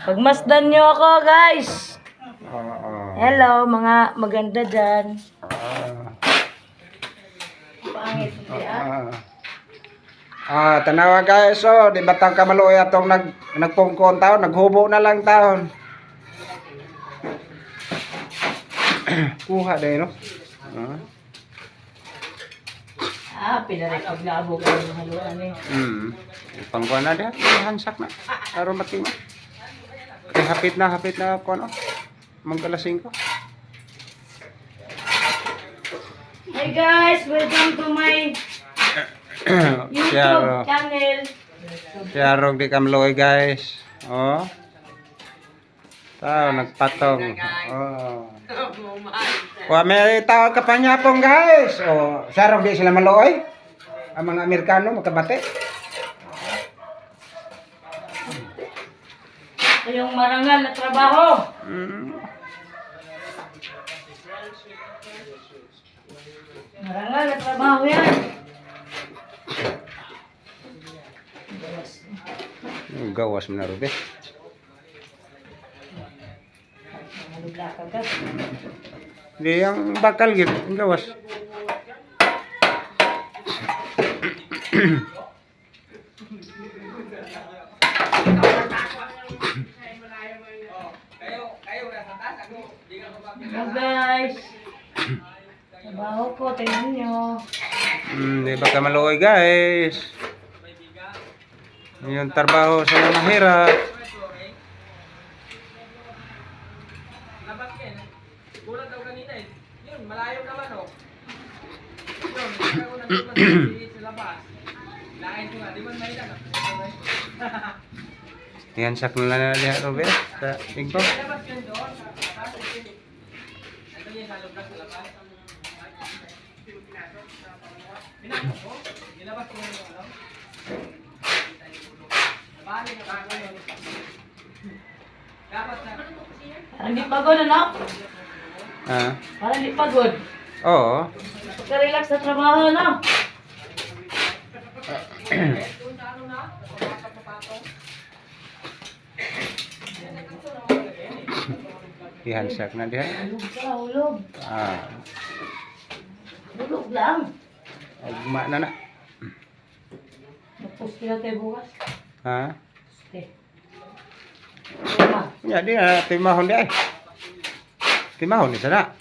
Pagmasdan nyo ako, guys. Oo. Hello, mga maganda dyan. Pangit siya. Tanawa guys, di ba tang kamaluoy atong nagpungkon taon, naghubo na lang taon. Kuha din, no? Pinarepaglabo ko yung haluan eh. Pangkuhan na diha, hansak na. Aron matima. Kaya hapit na ko ano. Manggalasing ko. Hi guys, welcome to my YouTube channel. Siyarog di kamaluoy guys. Oh. Tao, nagpatong. Oh. May tawag ka pa niya pong guys. Siyarog di sila maluoy. Ang mga Amerikano magkabate. Ito yung marangal na trabaho. Marangal na trabaho yan. Gawas mo na Ruby. Malugla ka gas. Di yang bakal gitu, gawas. Hello guys. Trabaho ko, tingnan nyo. Di ba ka maluoy guys? Yung trabaho sa mga mahirap. Kulang daw kanina eh. Yun, malayo naman oh. Yun, kaya unang sa labas. Lain ko nga, di man may lang. Yan sak na diha Ruby sa tingko. Labas yun doon. Ito yung sa lubrak sa labas. Binasok ko? Nilabas ko yung ano? Bali na bago yun. Dapat na. Parang di pagod ano? Parang di pagod. Oo. Pagka-relax sa trabaho no? Ihansak na diha. Hulog ka, hulog. Hulog lang. Agma na na. Magpost kila tayo bukas. Poste. Ya di na timahon di ay. Timahon di sana.